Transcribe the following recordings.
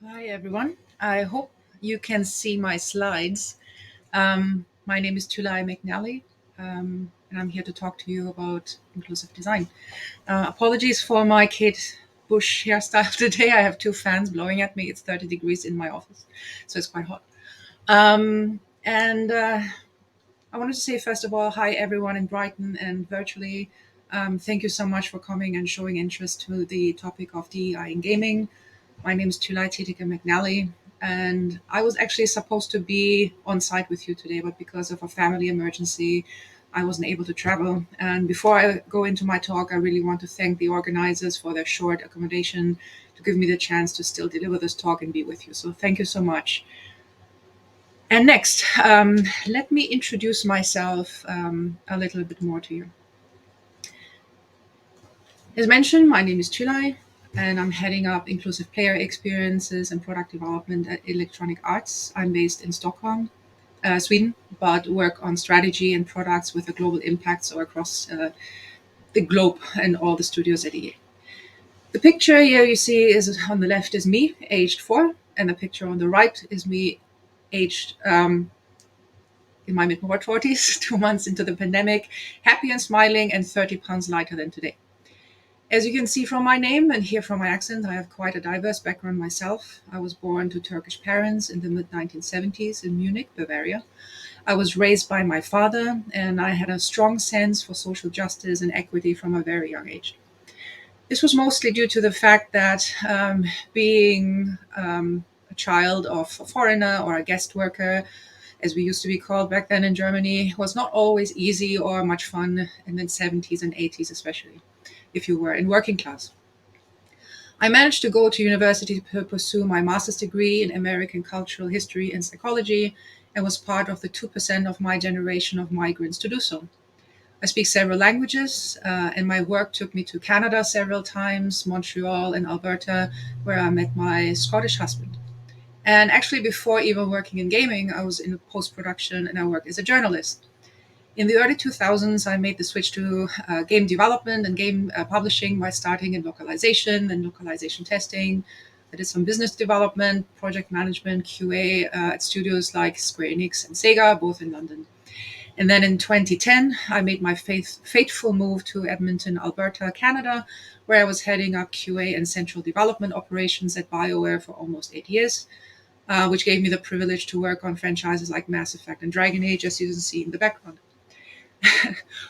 Hi, everyone. I hope you can see my slides. My name is Tulay McNally, and I'm here to talk to you about inclusive design. Apologies for my Kate Bush hairstyle today. I have two fans blowing at me. It's 30 degrees in my office, so it's quite hot. And I wanted to say, first of all, hi, everyone in Brighton and virtually. Thank you so much for coming and showing interest to the topic of DEI in gaming. My name is Tulay McNally, and I was actually supposed to be on site with you today, but because of a family emergency, I wasn't able to travel. And before I go into my talk, I really want to thank the organizers for their short accommodation to give me the chance to still deliver this talk and be with you. So thank you so much. And next, let me introduce myself a little bit more to you. As mentioned, my name is Tulay, and I'm heading up inclusive player experiences and product development at Electronic Arts. I'm based in Stockholm, Sweden, but work on strategy and products with a global impact, so across the globe and all the studios at EA. The picture here you see is on the left is me, aged 4, and the picture on the right is me, aged in my mid-40s, 2 months into the pandemic, happy and smiling, and 30 pounds lighter than today. As you can see from my name and hear from my accent, I have quite a diverse background myself. I was born to Turkish parents in the mid-1970s in Munich, Bavaria. I was raised by my father, and I had a strong sense for social justice and equity from a very young age. This was mostly due to the fact that being a child of a foreigner or a guest worker, as we used to be called back then in Germany, was not always easy or much fun in the 70s and 80s, especially if you were in working class. I managed to go to university to pursue my master's degree in American cultural history and psychology, and was part of the 2% of my generation of migrants to do so. I speak several languages, and my work took me to Canada several times, Montreal and Alberta, where I met my Scottish husband. And actually, before even working in gaming, I was in post-production and I worked as a journalist. In the early 2000s, I made the switch to game development and game publishing by starting in localization and localization testing. I did some business development, project management, QA at studios like Square Enix and Sega, both in London. And then in 2010, I made my fateful move to Edmonton, Alberta, Canada, where I was heading up QA and central development operations at BioWare for almost 8 years, which gave me the privilege to work on franchises like Mass Effect and Dragon Age, as you can see in the background.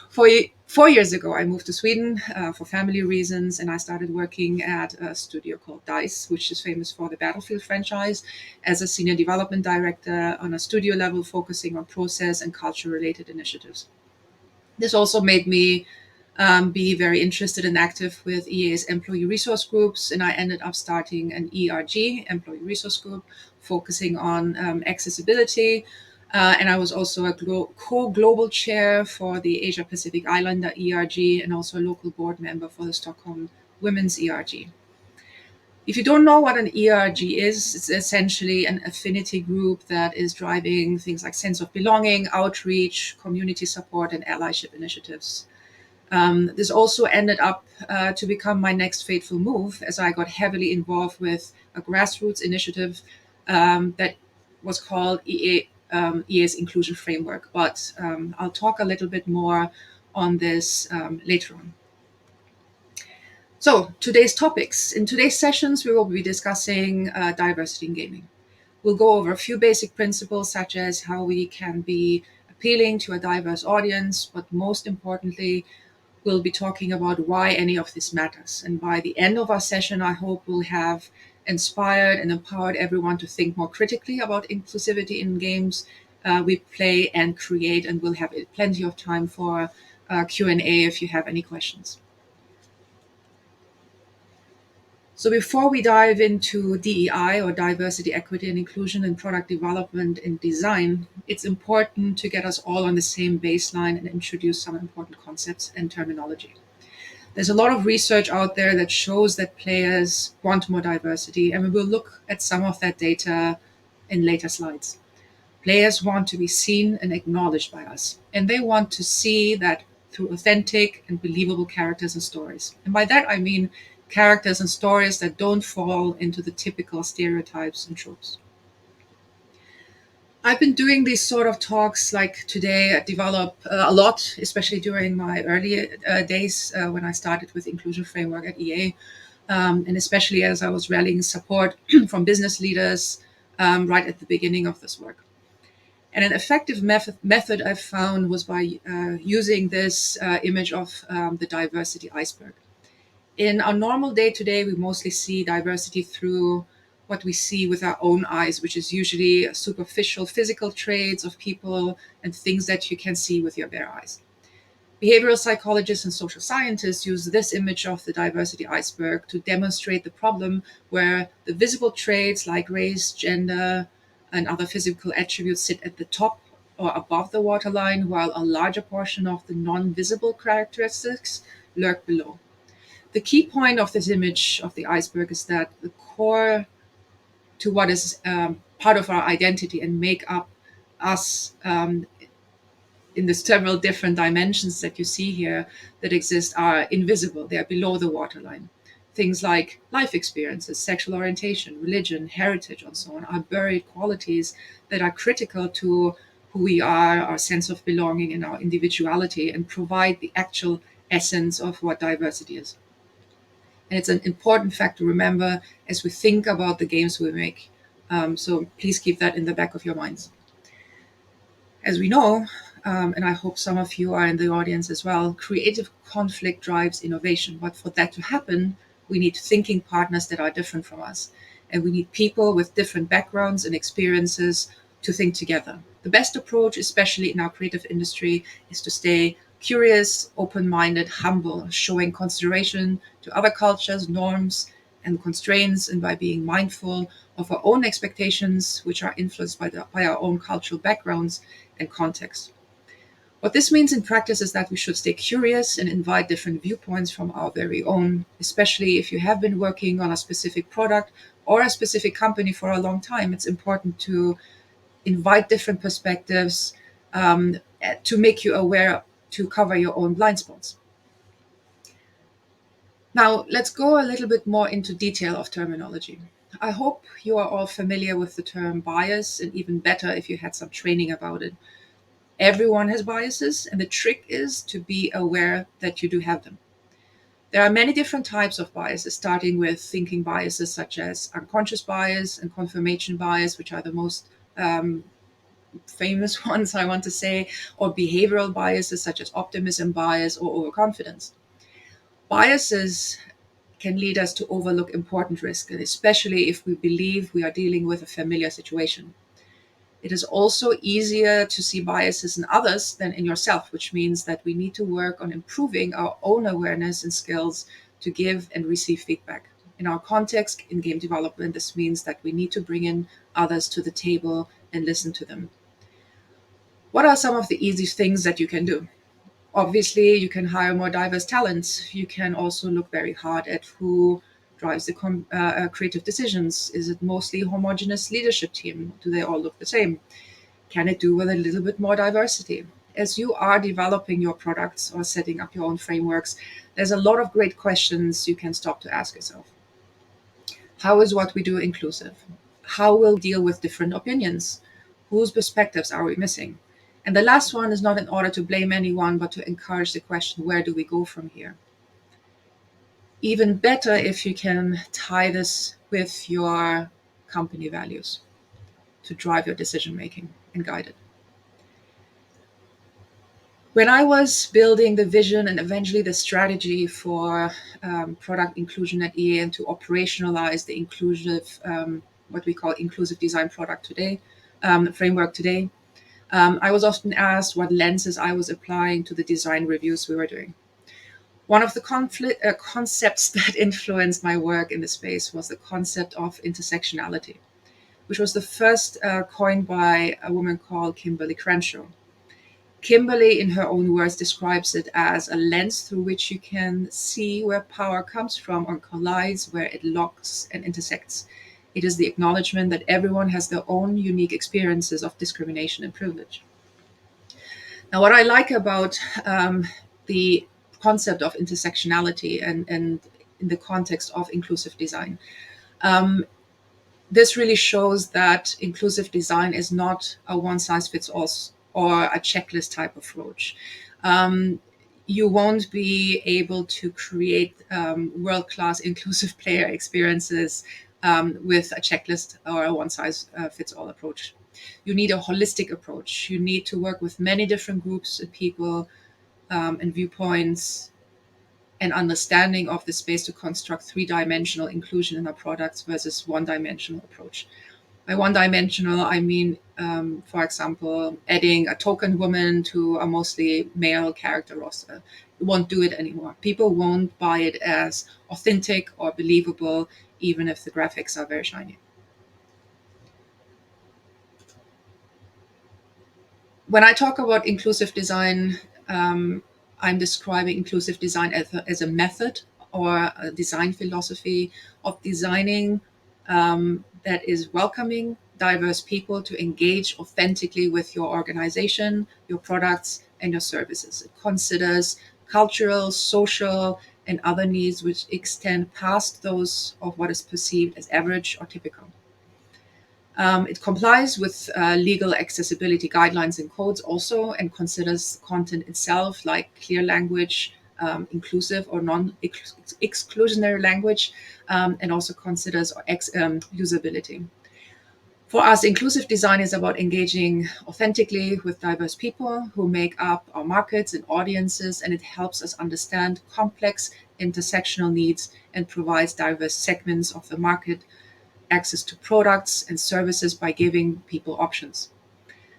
4 years ago, I moved to Sweden for family reasons, and I started working at a studio called DICE, which is famous for the Battlefield franchise, as a senior development director on a studio level, focusing on process and culture-related initiatives. This also made me be very interested and active with EA's employee resource groups, and I ended up starting an ERG, employee resource group, focusing on accessibility. And I was also a co-global chair for the Asia Pacific Islander ERG, and also a local board member for the Stockholm Women's ERG. If you don't know what an ERG is, it's essentially an affinity group that is driving things like sense of belonging, outreach, community support, and allyship initiatives. This also ended up to become my next fateful move, as I got heavily involved with a grassroots initiative that was called EA's Inclusion Framework. But I'll talk a little bit more on this later on. So today's topics. In today's sessions, we will be discussing diversity in gaming. We'll go over a few basic principles, such as how we can be appealing to a diverse audience, but most importantly, we'll be talking about why any of this matters. And by the end of our session, I hope we'll have inspired and empowered everyone to think more critically about inclusivity in games we play and create, and we'll have plenty of time for Q&A if you have any questions. So before we dive into DEI, or diversity, equity, and inclusion in product development and design, it's important to get us all on the same baseline and introduce some important concepts and terminology. There's a lot of research out there that shows that players want more diversity, and we will look at some of that data in later slides. Players want to be seen and acknowledged by us, and they want to see that through authentic and believable characters and stories. And by that, I mean characters and stories that don't fall into the typical stereotypes and tropes. I've been doing these sort of talks like today. I develop a lot, especially during my early days when I started with Inclusion Framework at EA, and especially as I was rallying support from business leaders right at the beginning of this work. And an effective method I found was by using this image of the diversity iceberg. In our normal day to day, we mostly see diversity through what we see with our own eyes, which is usually superficial physical traits of people and things that you can see with your bare eyes. Behavioral psychologists and social scientists use this image of the diversity iceberg to demonstrate the problem where the visible traits like race, gender, and other physical attributes sit at the top or above the waterline, while a larger portion of the non-visible characteristics lurk below. The key point of this image of the iceberg is that the core to what is part of our identity and make up us in the several different dimensions that you see here that exist are invisible. They are below the waterline. Things like life experiences, sexual orientation, religion, heritage, and so on are buried qualities that are critical to who we are, our sense of belonging, and our individuality, and provide the actual essence of what diversity is. And it's an important fact to remember as we think about the games we make. So please keep that in the back of your minds. As we know, and I hope some of you are in the audience as well, creative conflict drives innovation. But for that to happen, we need thinking partners that are different from us. And we need people with different backgrounds and experiences to think together. The best approach, especially in our creative industry, is to stay curious, open-minded, humble, showing consideration to other cultures, norms, and constraints, and by being mindful of our own expectations, which are influenced by our own cultural backgrounds and context. What this means in practice is that we should stay curious and invite different viewpoints from our very own, especially if you have been working on a specific product or a specific company for a long time. It's important to invite different perspectives to make you aware to cover your own blind spots. Now, let's go a little bit more into detail of terminology. I hope you are all familiar with the term bias, and even better if you had some training about it. Everyone has biases, and the trick is to be aware that you do have them. There are many different types of biases, starting with thinking biases such as unconscious bias and confirmation bias, which are the most famous ones, I want to say, or behavioral biases such as optimism bias or overconfidence. Biases can lead us to overlook important risks, especially if we believe we are dealing with a familiar situation. It is also easier to see biases in others than in yourself, which means that we need to work on improving our own awareness and skills to give and receive feedback. In our context in game development, this means that we need to bring in others to the table and listen to them. What are some of the easy things that you can do? Obviously, you can hire more diverse talents. You can also look very hard at who drives the creative decisions. Is it mostly homogeneous leadership team? Do they all look the same? Can it do with a little bit more diversity? As you are developing your products or setting up your own frameworks, there's a lot of great questions you can stop to ask yourself. How is what we do inclusive? How will we deal with different opinions? Whose perspectives are we missing? And the last one is not in order to blame anyone, but to encourage the question, where do we go from here? Even better if you can tie this with your company values to drive your decision making and guide it. When I was building the vision and eventually the strategy for product inclusion at EA and to operationalize the inclusive, what we call inclusive design product today, framework today, I was often asked what lenses I was applying to the design reviews we were doing. One of the concepts that influenced my work in the space was the concept of intersectionality, which was the first coined by a woman called Kimberly Crenshaw. Kimberly, in her own words, describes it as a lens through which you can see where power comes from or collides, where it locks and intersects. It is the acknowledgement that everyone has their own unique experiences of discrimination and privilege. Now, what I like about the concept of intersectionality and in the context of inclusive design, um, this really shows that inclusive design is not a one size fits all or a checklist type approach. Um, you won't be able to create world class inclusive player experiences with a checklist or a one size fits all approach. You need a holistic approach. You need to work with many different groups and people and viewpoints and understanding of the space to construct three-dimensional inclusion in our products versus one-dimensional approach. By one-dimensional, I mean, for example, adding a token woman to a mostly male character roster. You won't do it anymore. People won't buy it as authentic or believable, even if the graphics are very shiny. When I talk about inclusive design, I'm describing inclusive design as a method or a design philosophy of designing that is welcoming diverse people to engage authentically with your organization, your products, and your services. It considers cultural, social, and other needs which extend past those of what is perceived as average or typical. It complies with legal accessibility guidelines and codes also and considers content itself like clear language, inclusive or non-exclusionary language, and also considers usability. For us, inclusive design is about engaging authentically with diverse people who make up our markets and audiences, and it helps us understand complex intersectional needs and provides diverse segments of the market access to products and services by giving people options.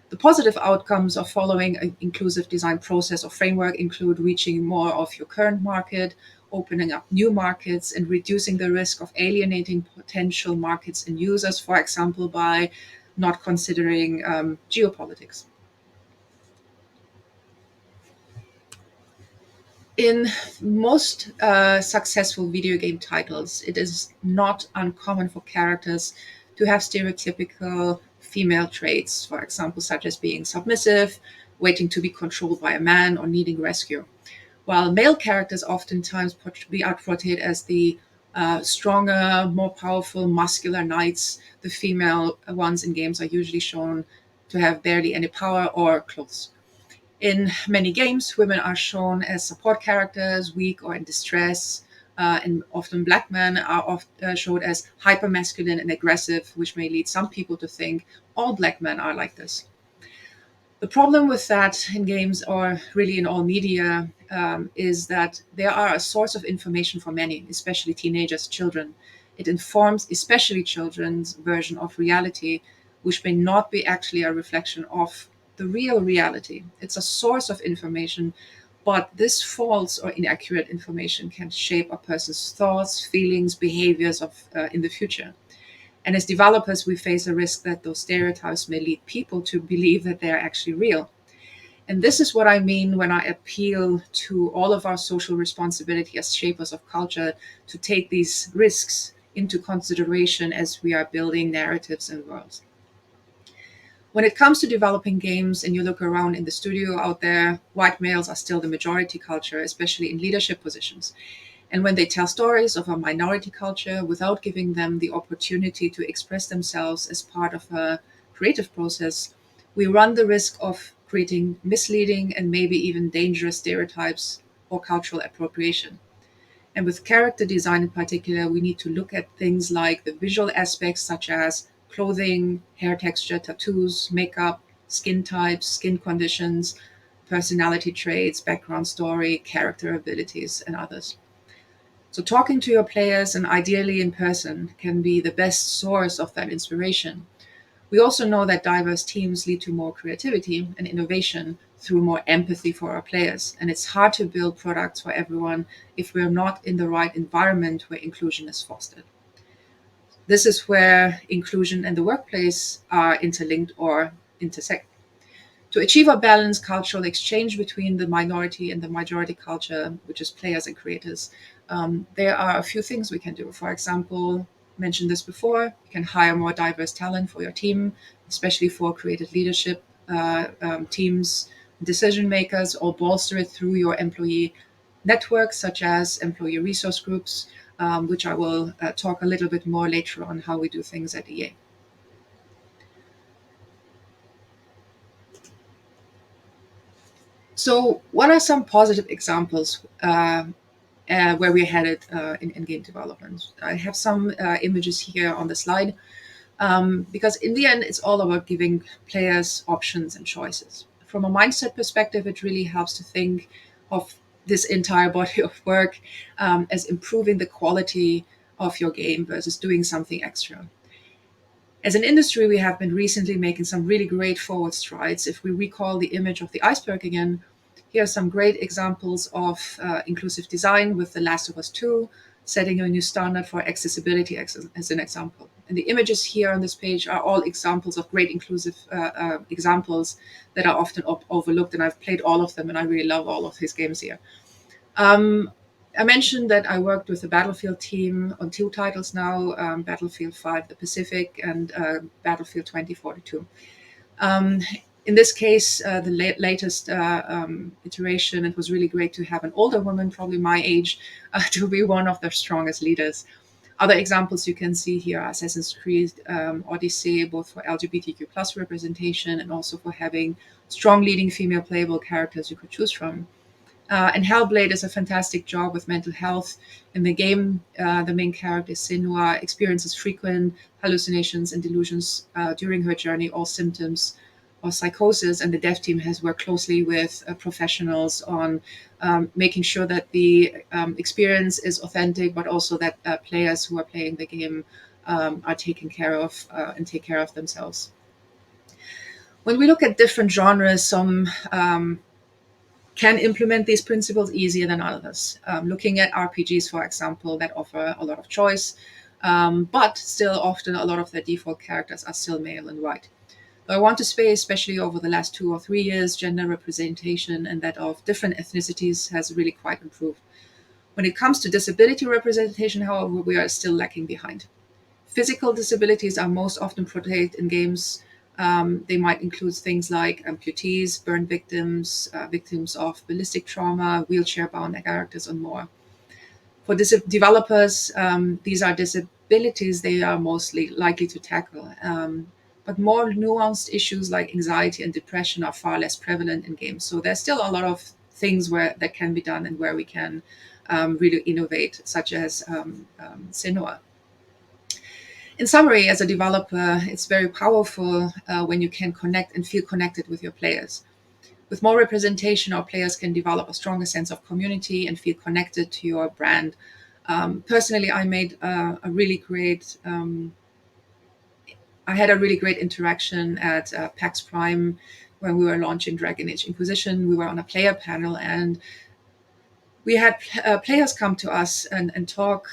The positive outcomes of following an inclusive design process or framework include reaching more of your current market, opening up new markets, and reducing the risk of alienating potential markets and users, for example, by not considering geopolitics. In most successful video game titles, it is not uncommon for characters to have stereotypical female traits, for example, such as being submissive, waiting to be controlled by a man, or needing rescue. While male characters oftentimes are portrayed as the stronger, more powerful, muscular knights, the female ones in games are usually shown to have barely any power or clothes. In many games, women are shown as support characters, weak or in distress, and often black men are showed as hypermasculine and aggressive, which may lead some people to think all black men are like this. The problem with that in games, or really in all media, is that they are a source of information for many, especially teenagers, children. It informs especially children's version of reality, which may not be actually a reflection of the real reality. It's a source of information, but this false or inaccurate information can shape a person's thoughts, feelings, behaviors in the future. And as developers, we face a risk that those stereotypes may lead people to believe that they're actually real. And this is what I mean when I appeal to all of our social responsibility as shapers of culture to take these risks into consideration as we are building narratives and worlds. When it comes to developing games and you look around in the studio out there, white males are still the majority culture, especially in leadership positions. And when they tell stories of a minority culture without giving them the opportunity to express themselves as part of a creative process, we run the risk of creating misleading and maybe even dangerous stereotypes or cultural appropriation. And with character design in particular, we need to look at things like the visual aspects, such as clothing, hair texture, tattoos, makeup, skin types, skin conditions, personality traits, background story, character abilities, and others. So, talking to your players and ideally in person can be the best source of that inspiration. We also know that diverse teams lead to more creativity and innovation through more empathy for our players. And it's hard to build products for everyone if we're not in the right environment where inclusion is fostered. This is where inclusion and the workplace are interlinked or intersect. To achieve a balanced cultural exchange between the minority and the majority culture, which is players and creators, there are a few things we can do. For example, mentioned this before, you can hire more diverse talent for your team, especially for creative leadership teams, decision makers, or bolster it through your employee networks, such as employee resource groups, which I will talk a little bit more later on how we do things at EA. So, what are some positive examples where we're headed in game development? I have some images here on the slide because, in the end, it's all about giving players options and choices. From a mindset perspective, it really helps to think of this entire body of work as improving the quality of your game versus doing something extra. As an industry, we have been recently making some really great forward strides. If we recall the image of the iceberg again, here are some great examples of inclusive design with The Last of Us 2, setting a new standard for accessibility as an example. And the images here on this page are all examples of great inclusive examples that are often overlooked. And I've played all of them, and I really love all of these games here. Um, I mentioned that I worked with the Battlefield team on two titles now, Battlefield 5, The Pacific, and Battlefield 2042. Um, in this case, the latest iteration, it was really great to have an older woman, probably my age, to be one of the strongest leaders. Other examples you can see here are Assassin's Creed Odyssey, both for LGBTQ plus representation and also for having strong leading female playable characters you could choose from. And Hellblade is a fantastic job with mental health. In the game, the main character, Senua, experiences frequent hallucinations and delusions during her journey, all symptoms of psychosis. And the dev team has worked closely with professionals on making sure that the experience is authentic, but also that players who are playing the game are taken care of and take care of themselves. When we look at different genres, some can implement these principles easier than others. Looking at RPGs, for example, that offer a lot of choice, but still often a lot of their default characters are still male and white. So I want to say, especially over the last 2 or 3 years, gender representation and that of different ethnicities has really quite improved. When it comes to disability representation, however, we are still lacking behind. Physical disabilities are most often portrayed in games. They might include things like amputees, burn victims, victims of ballistic trauma, wheelchair-bound characters, and more. For developers, these are disabilities they are mostly likely to tackle. But more nuanced issues like anxiety and depression are far less prevalent in games. So there's still a lot of things where that can be done and where we can really innovate, such as Senua. In summary, as a developer, it's very powerful when you can connect and feel connected with your players. With more representation, our players can develop a stronger sense of community and feel connected to your brand. Personally, I made a really great. I had a really great interaction at PAX Prime when we were launching Dragon Age Inquisition. We were on a player panel, and we had players come to us and talk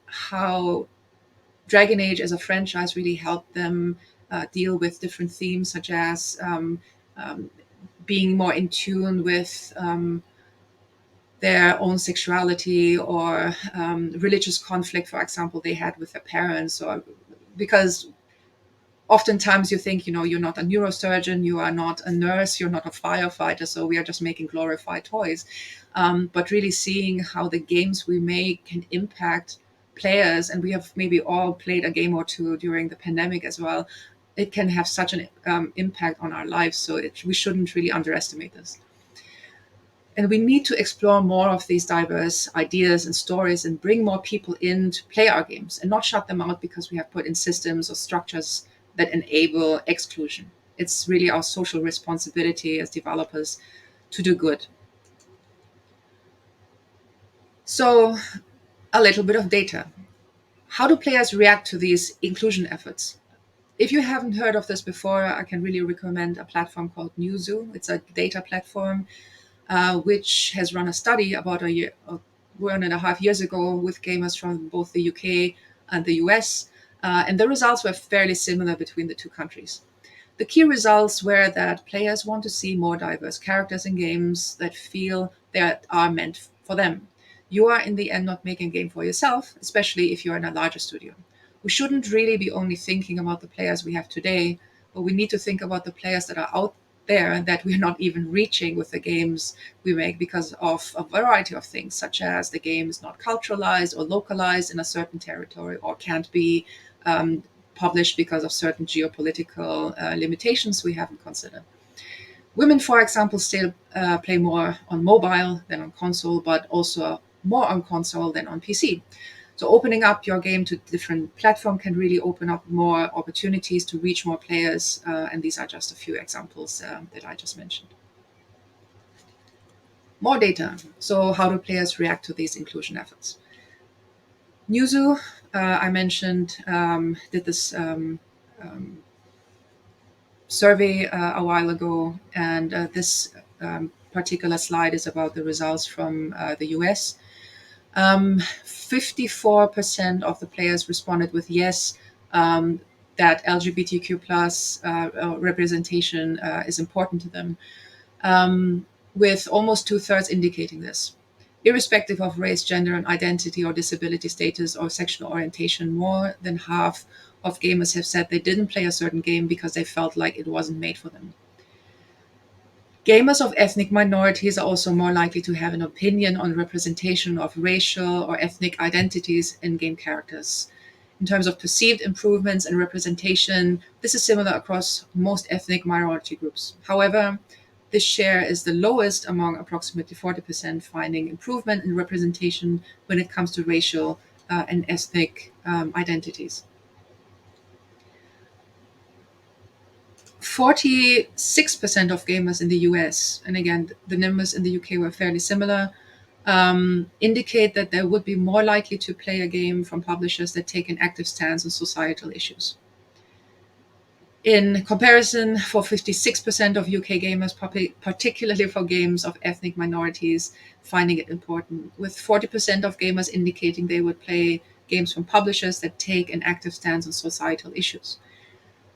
how Dragon Age as a franchise really helped them deal with different themes, such as um, being more in tune with their own sexuality or religious conflict, for example, they had with their parents, or because oftentimes you think, you're not a neurosurgeon, you are not a nurse, you're not a firefighter, so we are just making glorified toys. But really seeing how the games we make can impact players, and we have maybe all played a game or two during the pandemic as well, it can have such an impact on our lives. So we shouldn't really underestimate this. And we need to explore more of these diverse ideas and stories and bring more people in to play our games and not shut them out because we have put in systems or structures that enable exclusion. It's really our social responsibility as developers to do good. So, a little bit of data. How do players react to these inclusion efforts? If you haven't heard of this before, I can really recommend a platform called Newzoo. It's a data platform which has run a study about 1.5 years ago with gamers from both the UK and the US. And the results were fairly similar between the two countries. The key results were that players want to see more diverse characters in games that feel that are meant for them. You are in the end not making a game for yourself, especially if you're in a larger studio. We shouldn't really be only thinking about the players we have today, but we need to think about the players that are out there that we're not even reaching with the games we make because of a variety of things, such as the game is not culturalized or localized in a certain territory or can't be um, published because of certain geopolitical limitations we haven't considered. Women, for example, still play more on mobile than on console, but also more on console than on PC. So opening up your game to different platform can really open up more opportunities to reach more players. And these are just a few examples that I just mentioned. More data. So how do players react to these inclusion efforts? Newzoo, I mentioned, did this survey a while ago, and this particular slide is about the results from the US. 54% of the players responded with yes, that LGBTQ plus representation is important to them, with almost two-thirds indicating this. Irrespective of race, gender, and identity or disability status or sexual orientation, more than half of gamers have said they didn't play a certain game because they felt like it wasn't made for them. Gamers of ethnic minorities are also more likely to have an opinion on representation of racial or ethnic identities in game characters. In terms of perceived improvements and representation, this is similar across most ethnic minority groups. However, this share is the lowest among approximately 40% finding improvement in representation when it comes to racial and ethnic identities. 46% of gamers in the US, and again, the numbers in the UK were fairly similar, indicate that they would be more likely to play a game from publishers that take an active stance on societal issues. In comparison, for 56% of UK gamers, particularly for games of ethnic minorities, finding it important, with 40% of gamers indicating they would play games from publishers that take an active stance on societal issues.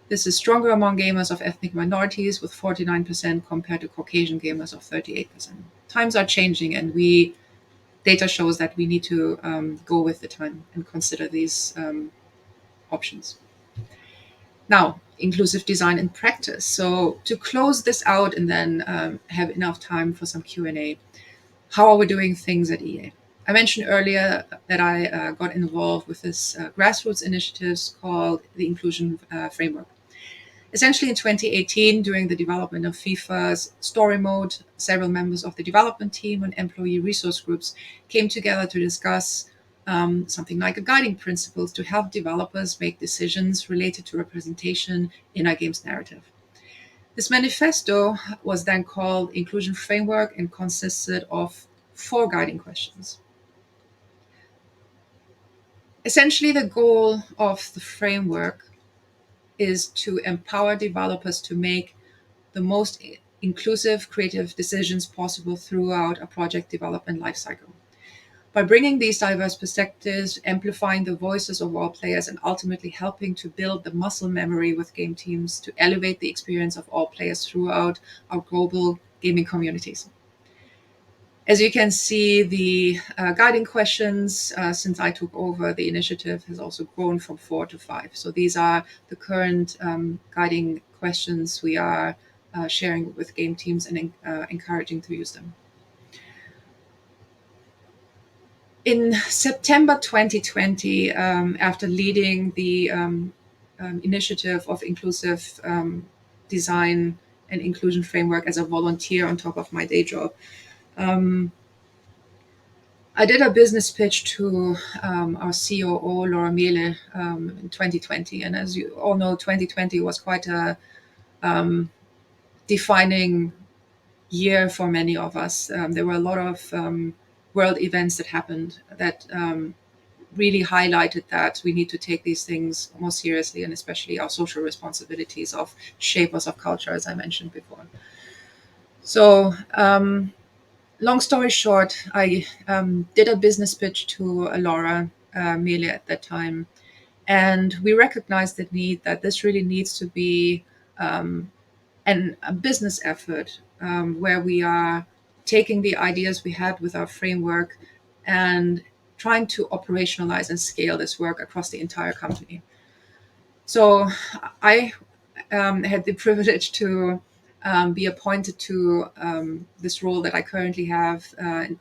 This is stronger among gamers of ethnic minorities, with 49% compared to Caucasian gamers of 38%. Times are changing, and data shows that we need to go with the time and consider these options. Now, inclusive design in practice. So to close this out and then have enough time for some Q&A, how are we doing things at EA? I mentioned earlier that I got involved with this grassroots initiatives called the Inclusion Framework. Essentially, in 2018, during the development of FIFA's story mode, several members of the development team and employee resource groups came together to discuss something like a guiding principles to help developers make decisions related to representation in our game's narrative. This manifesto was then called Inclusion Framework and consisted of 4 guiding questions. Essentially, the goal of the framework is to empower developers to make the most inclusive creative decisions possible throughout a project development lifecycle. By bringing these diverse perspectives, amplifying the voices of all players, and ultimately helping to build the muscle memory with game teams to elevate the experience of all players throughout our global gaming communities. As you can see, the guiding questions, since I took over the initiative, has also grown from 4 to 5. So these are the current guiding questions we are sharing with game teams and encouraging to use them. In September 2020, after leading the initiative of inclusive design and inclusion framework as a volunteer on top of my day job, I did a business pitch to our COO, Laura Miele, in 2020. And as you all know, 2020 was quite a defining year for many of us. There were a lot of world events that happened that really highlighted that we need to take these things more seriously, and especially our social responsibilities of shapers of culture, as I mentioned before. So, long story short, I did a business pitch to Laura Mele at that time, and we recognized the need that this really needs to be a business effort where we are taking the ideas we had with our framework and trying to operationalize and scale this work across the entire company. So I had the privilege to be appointed to this role that I currently have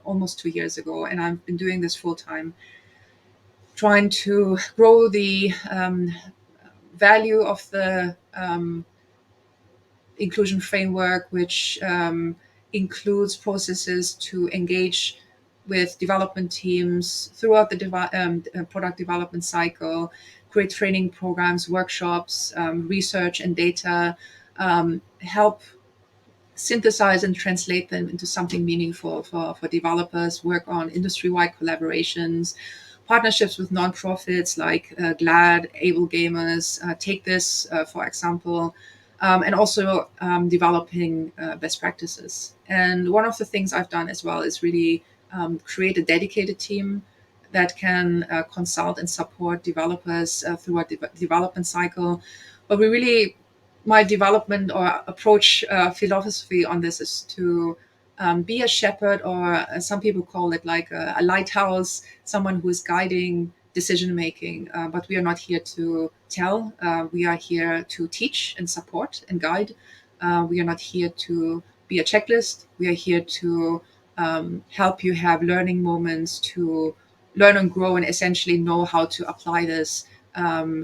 almost 2 years ago, and I've been doing this full time, trying to grow the value of the inclusion framework, which includes processes to engage with development teams throughout the product development cycle, create training programs, workshops, research and data, help synthesize and translate them into something meaningful for developers, work on industry-wide collaborations, partnerships with nonprofits like GLAD, Able Gamers, Take This, for example, and also developing best practices. And one of the things I've done as well is really create a dedicated team that can consult and support developers throughout the development cycle. But we really, my development or approach philosophy on this is to be a shepherd, or some people call it like a lighthouse, someone who is guiding decision making. But we are not here to tell. We are here to teach and support and guide. We are not here to be a checklist. We are here to help you have learning moments to learn and grow and essentially know how to apply this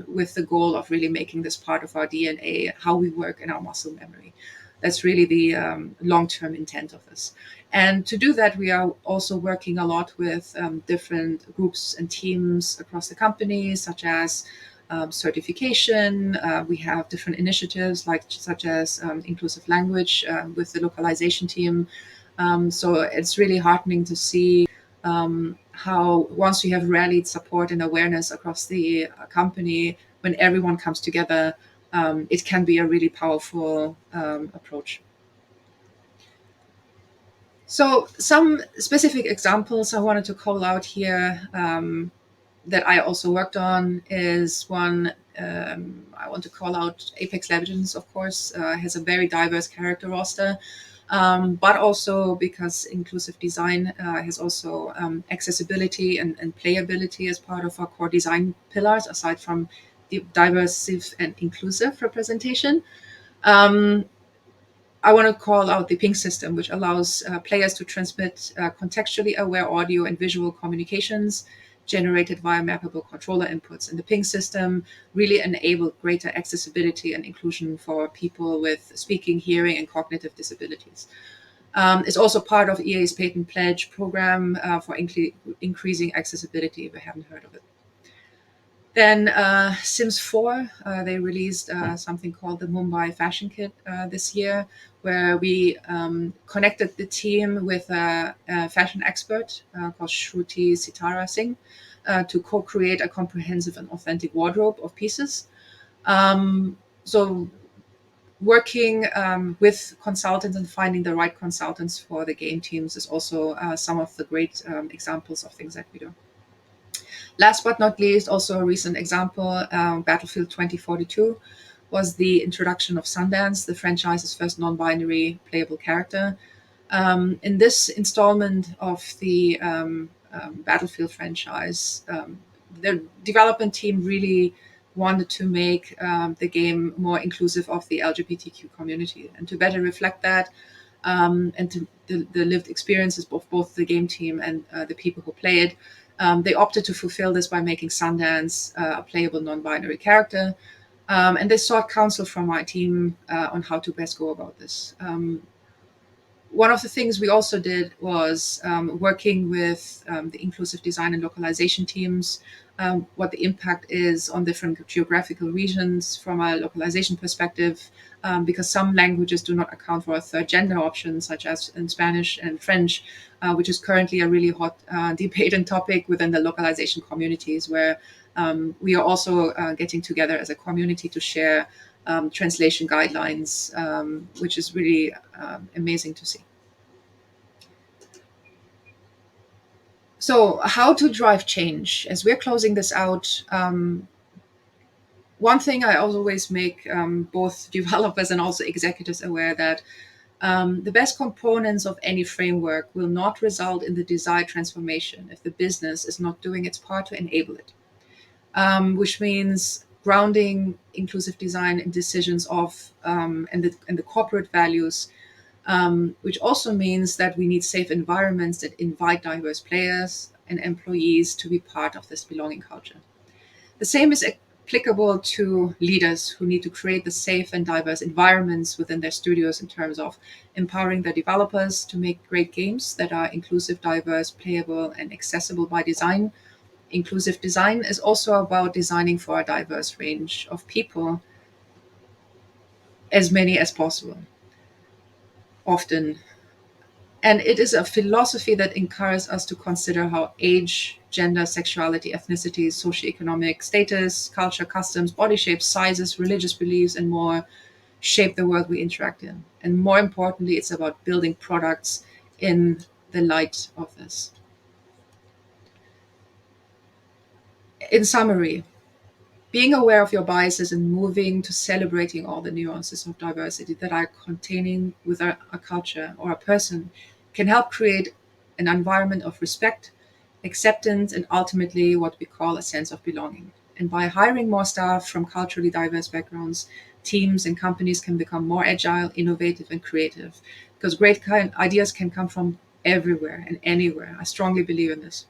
with the goal of really making this part of our DNA, how we work in our muscle memory. That's really the long-term intent of this. And to do that, we are also working a lot with different groups and teams across the company, such as certification. We have different initiatives such as inclusive language with the localization team. So it's really heartening to see how once you have rallied support and awareness across the company, when everyone comes together, it can be a really powerful approach. So some specific examples I wanted to call out here that I also worked on is one. I want to call out Apex Legends, of course, has a very diverse character roster, but also because inclusive design has also accessibility and playability as part of our core design pillars, aside from the diverse and inclusive representation. Um, I want to call out the ping system, which allows players to transmit contextually aware audio and visual communications generated via mappable controller inputs. And the ping system really enabled greater accessibility and inclusion for people with speaking, hearing, and cognitive disabilities. It's also part of EA's patent pledge program for increasing accessibility, if you haven't heard of it. Then Sims 4, they released something called the Mumbai Fashion Kit this year, where we connected the team with a fashion expert called Shruti Sitara Singh to co-create a comprehensive and authentic wardrobe of pieces. So working with consultants and finding the right consultants for the game teams is also some of the great examples of things that we do. Last but not least, also a recent example, Battlefield 2042 was the introduction of Sundance, the franchise's first non-binary playable character. In this installment of the Battlefield franchise, the development team really wanted to make the game more inclusive of the LGBTQ community. And to better reflect that, and to the lived experiences of both the game team and the people who play it, they opted to fulfill this by making Sundance a playable non-binary character. And they sought counsel from my team on how to best go about this. One of the things we also did was working with the inclusive design and localization teams, what the impact is on different geographical regions from a localization perspective, because some languages do not account for a third gender option, such as in Spanish and French, which is currently a really hot debate and topic within the localization communities, where we are also getting together as a community to share translation guidelines, which is really amazing to see. So, how to drive change? As we're closing this out, one thing I always make both developers and also executives aware that the best components of any framework will not result in the desired transformation if the business is not doing its part to enable it, which means grounding inclusive design in decisions of and the corporate values, which also means that we need safe environments that invite diverse players and employees to be part of this belonging culture. The same is applicable to leaders who need to create the safe and diverse environments within their studios in terms of empowering their developers to make great games that are inclusive, diverse, playable, and accessible by design. Inclusive design is also about designing for a diverse range of people, as many as possible, often. And it is a philosophy that encourages us to consider how age, gender, sexuality, ethnicity, socioeconomic status, culture, customs, body shapes, sizes, religious beliefs, and more shape the world we interact in. And more importantly, it's about building products in the light of this. In summary, being aware of your biases and moving to celebrating all the nuances of diversity that are containing with a culture or a person can help create an environment of respect, acceptance, and ultimately what we call a sense of belonging. And by hiring more staff from culturally diverse backgrounds, teams and companies can become more agile, innovative, and creative because ideas can come from everywhere and anywhere. I strongly believe in this.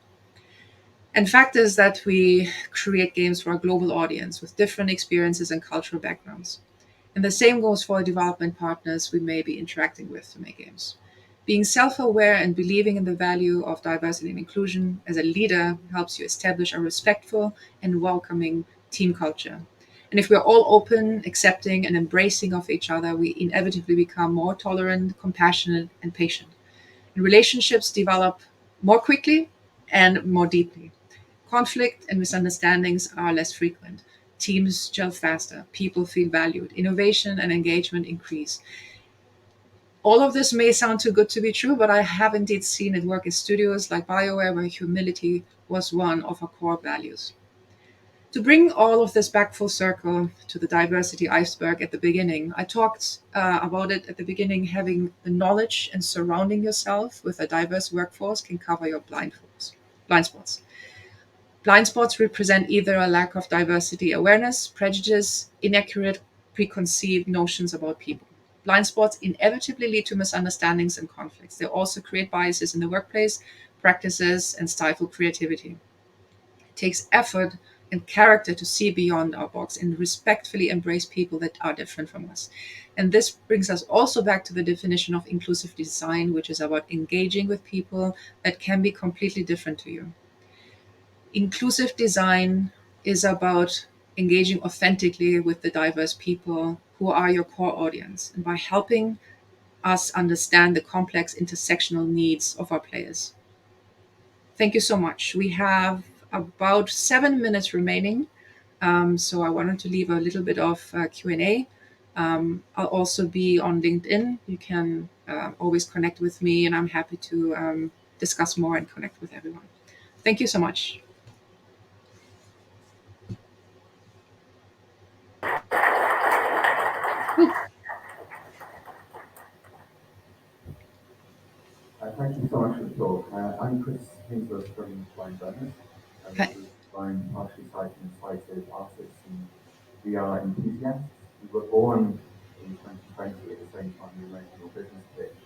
And fact is that we create games for a global audience with different experiences and cultural backgrounds. And the same goes for development partners we may be interacting with to make games. Being self aware and believing in the value of diversity and inclusion as a leader helps you establish a respectful and welcoming team culture. And if we're all open, accepting, and embracing of each other, we inevitably become more tolerant, compassionate, and patient. And relationships develop more quickly and more deeply. Conflict and misunderstandings are less frequent. Teams gel faster. People feel valued. Innovation and engagement increase. All of this may sound too good to be true, but I have indeed seen it work in studios like BioWare, where humility was one of our core values. To bring all of this back full circle to the diversity iceberg at the beginning, I talked about it at the beginning. Having the knowledge and surrounding yourself with a diverse workforce can cover your blind spots. Blind spots represent either a lack of diversity awareness, prejudice, inaccurate preconceived notions about people. Blind spots inevitably lead to misunderstandings and conflicts. They also create biases in the workplace, practices, and stifle creativity. It takes effort and character to see beyond our box and respectfully embrace people that are different from us. And this brings us also back to the definition of inclusive design, which is about engaging with people that can be completely different to you. Inclusive design is about engaging authentically with the diverse people who are your core audience and by helping us understand the complex intersectional needs of our players. Thank you so much. We have about 7 minutes remaining, so I wanted to leave a little bit of Q&A. I'll also be on LinkedIn. You can always connect with me, and I'm happy to discuss more and connect with everyone. Thank you so much. Thank you so much for the talk. I'm Chris Hinsworth from Blind Runners. Okay. We're blind, partially sighted and sighted artists, and we are enthusiasts. We were born in 2020 at the same time we were making your business pitch.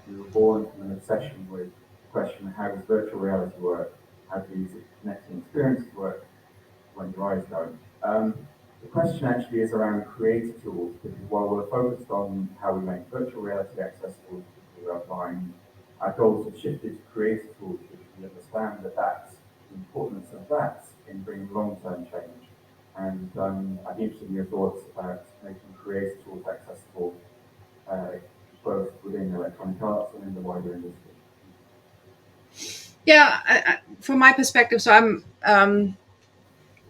We were born from an obsession with the question, how does virtual reality work? How do these connecting experiences work when your eyes don't? The question actually is around creative tools, because while we're focused on how we make virtual reality accessible to people we're applying. Our goals have shifted to creative tools because we understand that that's the importance of that in bringing long-term change. And I'd be interested in your thoughts about making creative tools accessible uh, both within electronic arts and in the wider industry. Yeah, from my perspective, so I'm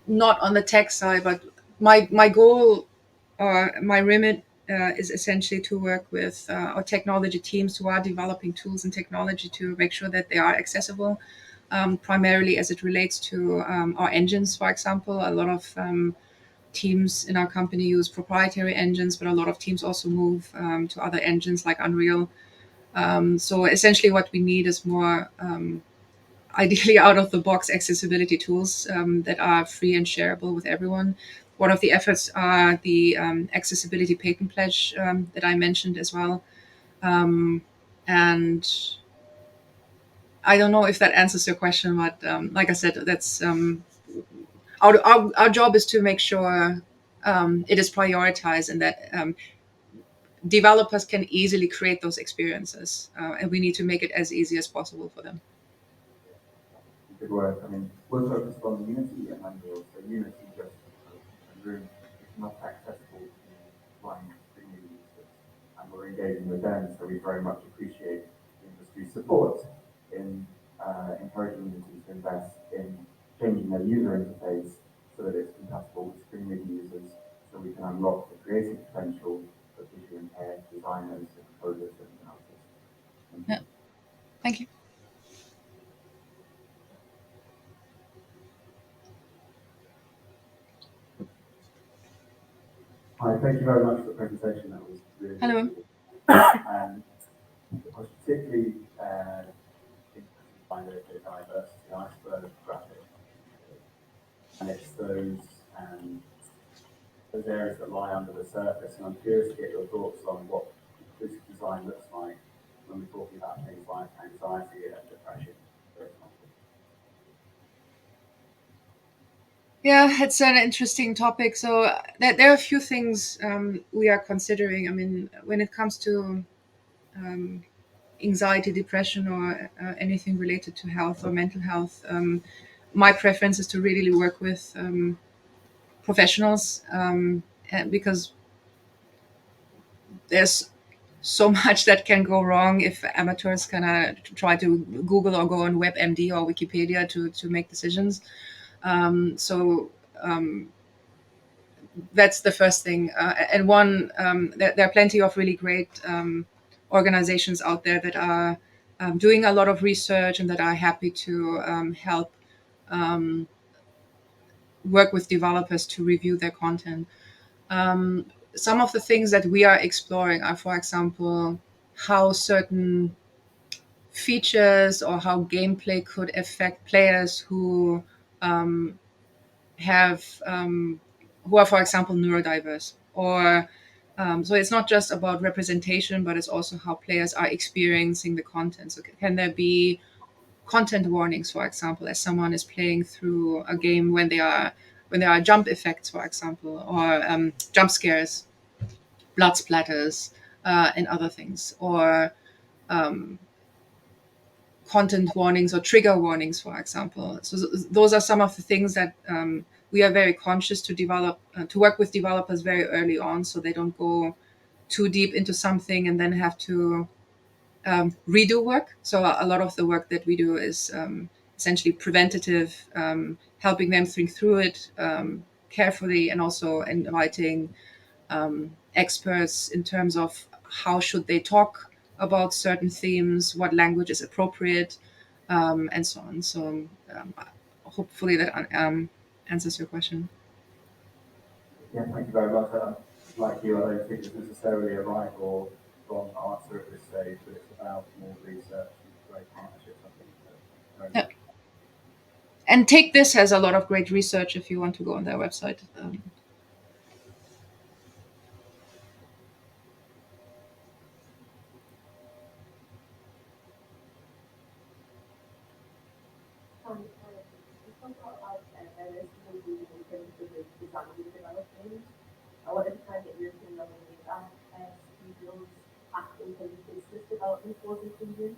not on the tech side, but my goal or my remit is essentially to work with our technology teams who are developing tools and technology to make sure that they are accessible, primarily as it relates to our engines, for example. A lot of teams in our company use proprietary engines, but a lot of teams also move to other engines like Unreal. So essentially, what we need is more ideally out of the box accessibility tools that are free and shareable with everyone. One of the efforts are the accessibility patent pledge that I mentioned as well. And I don't know if that answers your question, but like I said, that's our job is to make sure it is prioritized and that developers can easily create those experiences. And we need to make it as easy as possible for them. Good work. I mean, we're focused on Unity and Unreal. So Unity just and Room is not accessible to blind screen users, and we're engaging with them. So we very much appreciate the industry's support in encouraging Unity to invest in changing their user interface so that it's compatible with screen reader users, so we can unlock the creative potential of visually impaired designers and coders and artists. Thank Yeah, you. thank you. Hi, thank you very much for the presentation. That was really, Hello. really and I was particularly interested by the diversity iceberg graphic, and it's those areas that lie under the surface. And I'm curious to get your thoughts on what inclusive design looks like when we're talking about things like anxiety and depression, for example. Yeah, it's an interesting topic. So there are a few things we are considering. I mean, when it comes to um, anxiety, depression, or anything related to health or mental health, my preference is to really work with professionals because there's so much that can go wrong if amateurs kind of try to Google or go on WebMD or Wikipedia to make decisions. So that's the first thing. And one, there are plenty of really great organizations out there that are doing a lot of research and that are happy to help work with developers to review their content. Some of the things that we are exploring are, for example, how certain features or how gameplay could affect players have who are, for example, neurodiverse. Or so it's not just about representation, but it's also how players are experiencing the content. So can there be content warnings, for example, as someone is playing through a game when there are jump effects, for example, or jump scares, blood splatters, and other things, or content warnings or trigger warnings, for example. So those are some of the things that we are very conscious to develop, to work with developers very early on, so they don't go too deep into something and then have to redo work. So a lot of the work that we do is essentially preventative, helping them think through it carefully, and also inviting experts in terms of how should they talk about certain themes, what language is appropriate, and so on. So hopefully that answers your question. Yeah, thank you very much. Like you, I don't think there's necessarily a right or wrong answer at this stage, but it's about more research and great partnerships, I think. So, very Yeah. much. And Take This has a lot of great research if you want to go on their website. You talked about diversity in terms of the design you're developing. I wanted to kind of get your opinion on that as studios act in terms of business development towards inclusion.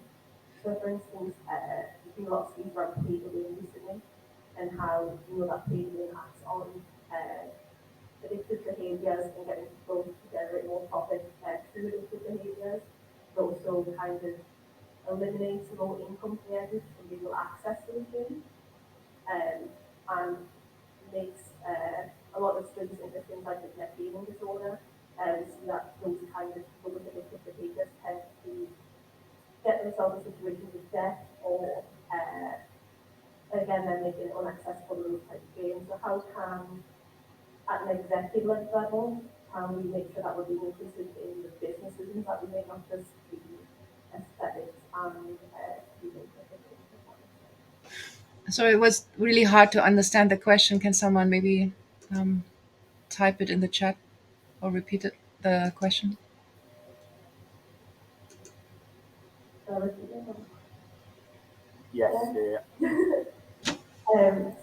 So, for instance, there's been lots of things around pay to win recently, and how that pay to win acts on uh, addictive behaviours and getting people to generate more profit through addictive behaviours, but also kind of eliminates low income players from being able to access those games, and makes a lot of studies into things like the net eating disorder. And see that those kind of people with addictive behaviours tend to get themselves in situations of debt or again they're making it unaccessible to those type of games. So how can at an executive level, can we make sure that we're being inclusive in the business decisions that we make, not just the aesthetics and the So it was really hard to understand the question. Can someone maybe um, type it in the chat or repeat it, the question? Yes,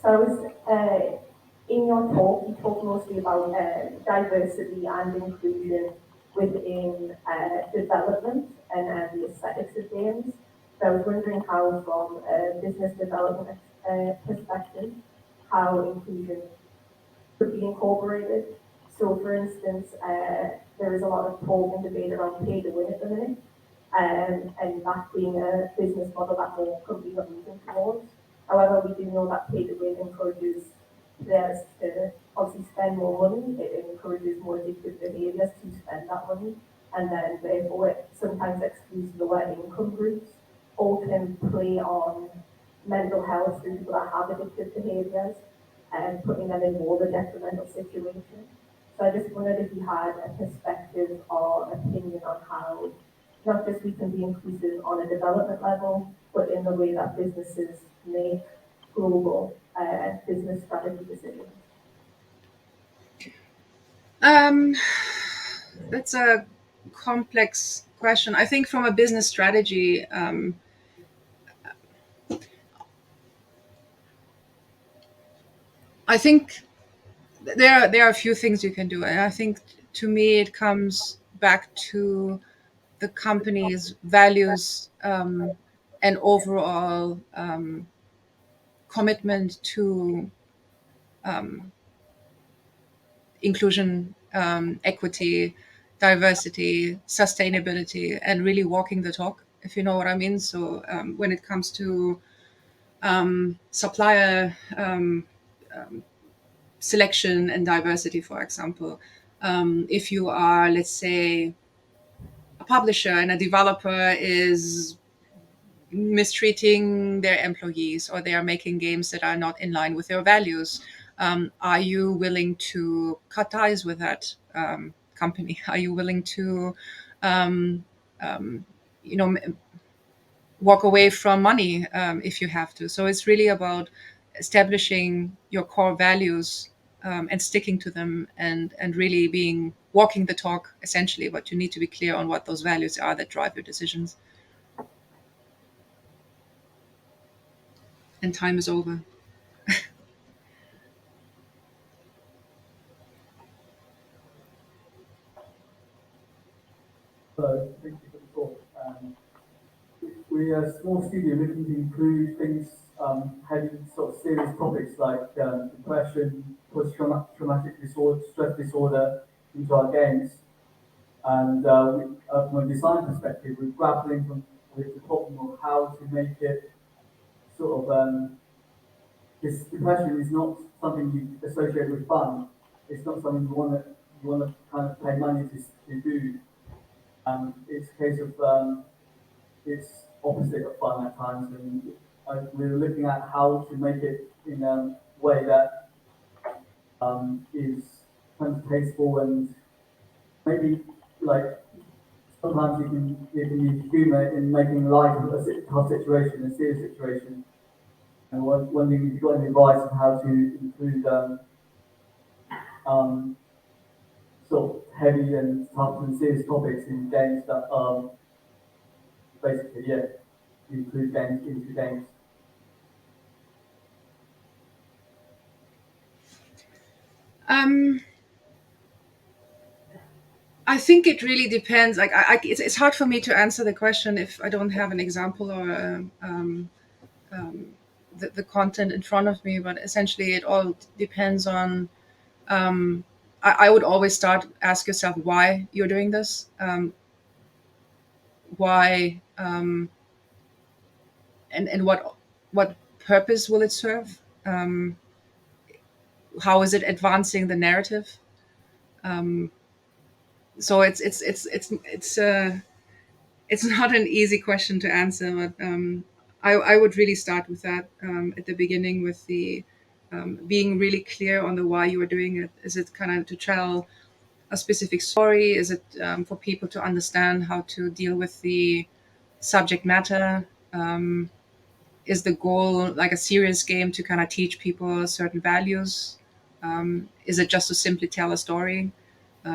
So I was in your talk, you talked mostly about diversity and inclusion within development and the aesthetics of games. So I was wondering how, from a business development perspective, how inclusion could be incorporated. So, for instance, there is a lot of talk and debate around pay to win at the minute, and that being a business model that more companies are moving towards. However, we do know that pay to win encourages players to obviously spend more money. It encourages more addictive behaviours to spend that money, and then therefore it sometimes excludes lower income groups or can play on mental health through people that have addictive behaviours and putting them in more of a detrimental situation. So I just wondered if you had a perspective or opinion on how not just we can be inclusive on a development level, but in the way that businesses make global business strategy decisions. Um, that's a complex question. I think from a business strategy, I think there are a few things you can do. And I think to me it comes back to the company's values and overall commitment to inclusion, equity, diversity, sustainability, and really walking the talk, if you know what I mean. So when it comes to supplier selection and diversity, for example, if you are, let's say, a publisher and a developer is mistreating their employees or they are making games that are not in line with their values, are you willing to cut ties with that company? Are you willing to um, um, you know walk away from money if you have to? So it's really about establishing your core values and sticking to them, and really being walking the talk essentially. But you need to be clear on what those values are that drive your decisions. And time is over. so thank you for the talk. We're a small studio looking to include things, heavy sort of serious topics like depression, post-traumatic disorder, stress disorder into our games. And from a design perspective, we're grappling with the problem of how to make it sort of, this depression is not something you associate with fun. It's not something you want to kind of pay money to do. It's a case of it's opposite of fun at times, and we're looking at how to make it in a way that is kind of tasteful and maybe like sometimes you can use humour in making light of a tough situation, a serious situation. And wondering if you've got any advice on how to include um, sort of heavy and tough and serious topics in games that basically yeah include games into games. Um, I think it really depends. Like, it's hard for me to answer the question if I don't have an example or um, the content in front of me. But essentially, it all depends on. I would always ask yourself why you're doing this. Why and what purpose will it serve? How is it advancing the narrative? Um, so it's not an easy question to answer, but I would really start with that at the beginning with the being really clear on the why you are doing it. Is it kind of to tell a specific story? Is it for people to understand how to deal with the subject matter? Is the goal like a serious game to kind of teach people certain values? Is it just to simply tell a story?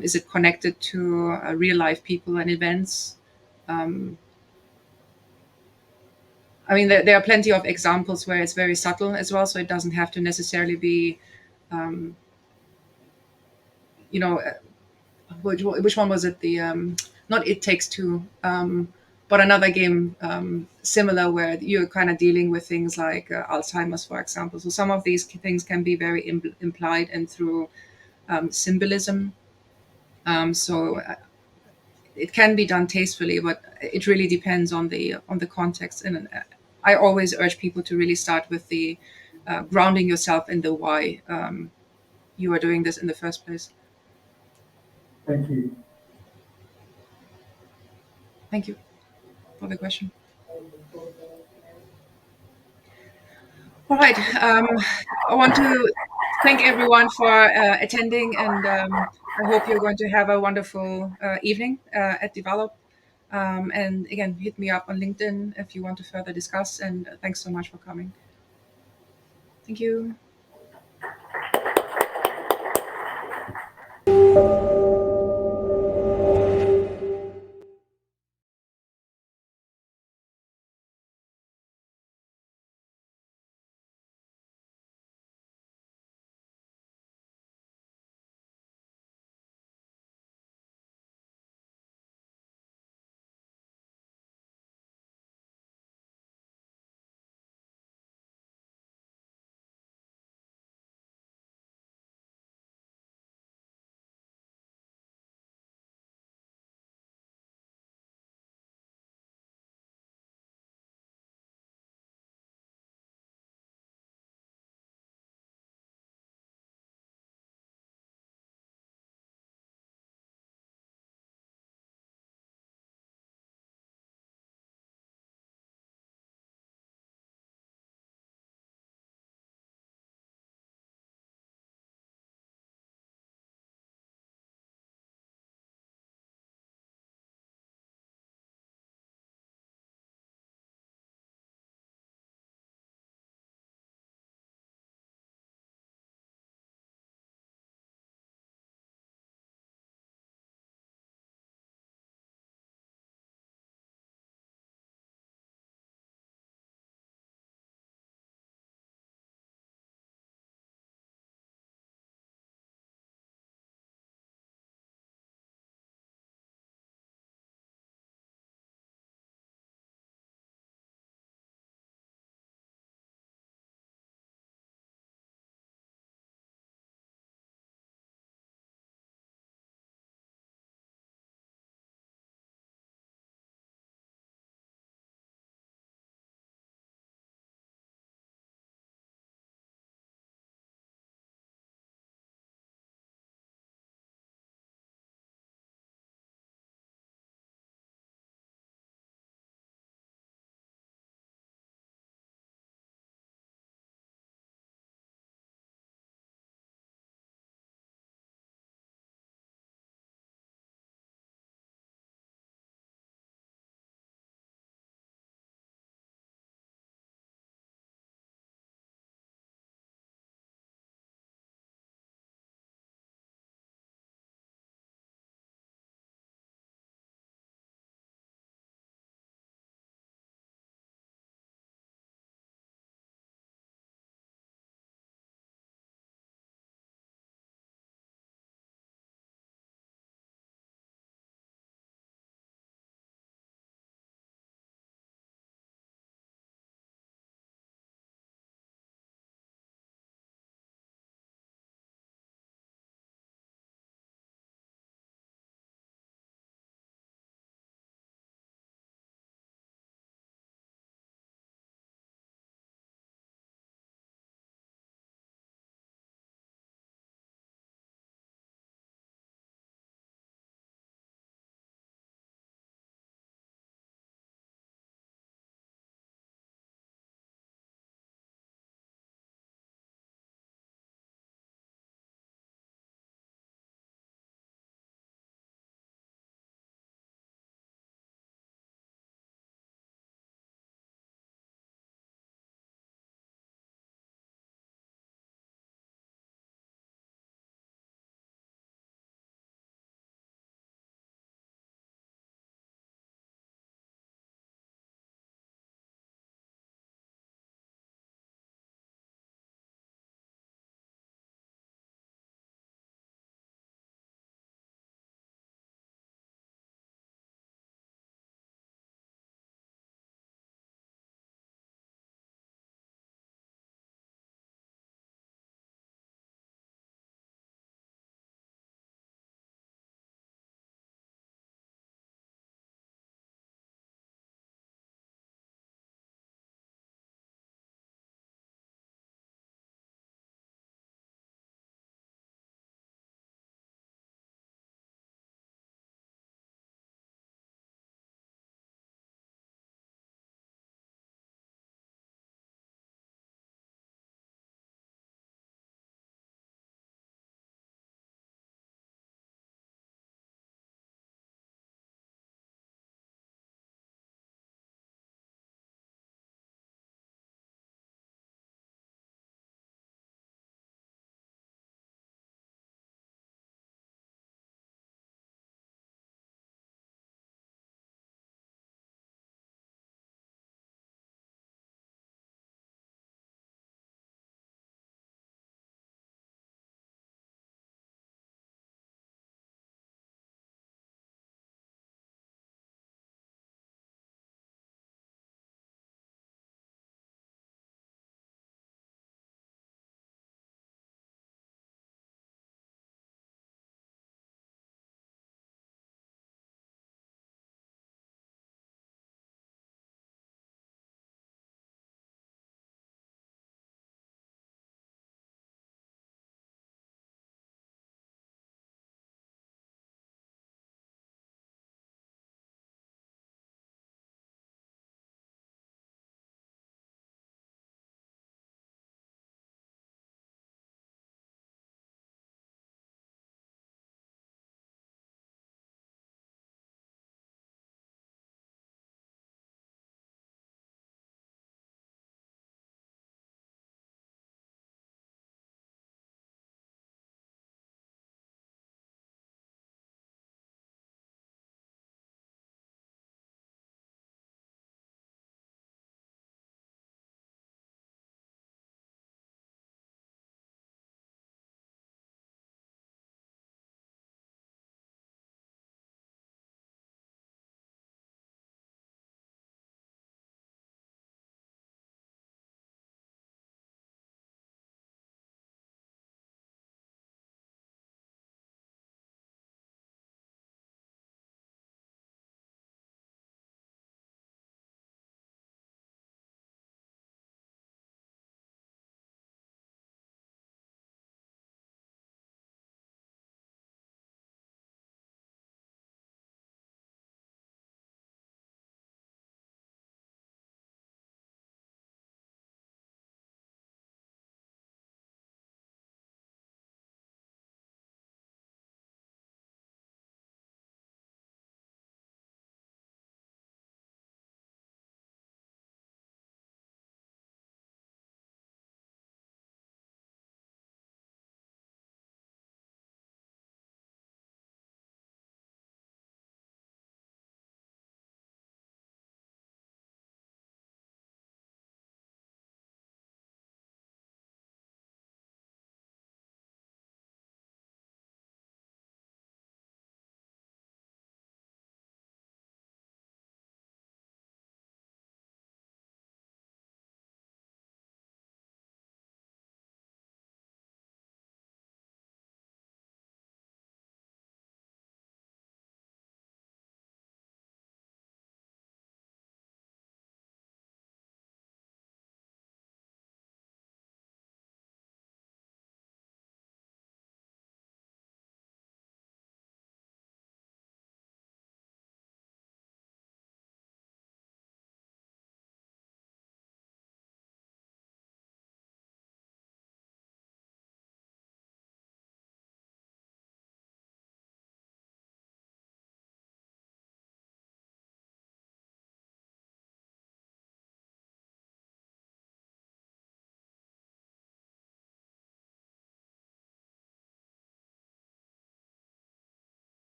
Is it connected to real life people and events? Um, I mean, there are plenty of examples where it's very subtle as well, so it doesn't have to necessarily be, um, you know, which one was it? The not It Takes Two, but another game similar where you're kind of dealing with things like Alzheimer's, for example. So some of these things can be very implied and through symbolism. So it can be done tastefully, but it really depends on the context. And I always urge people to really start with the grounding yourself in the why you are doing this in the first place. Thank you. Thank you for the question. All right. I want to thank everyone for attending, and I hope you're going to have a wonderful evening at Develop. And again, hit me up on LinkedIn if you want to further discuss. And thanks so much for coming. Thank you.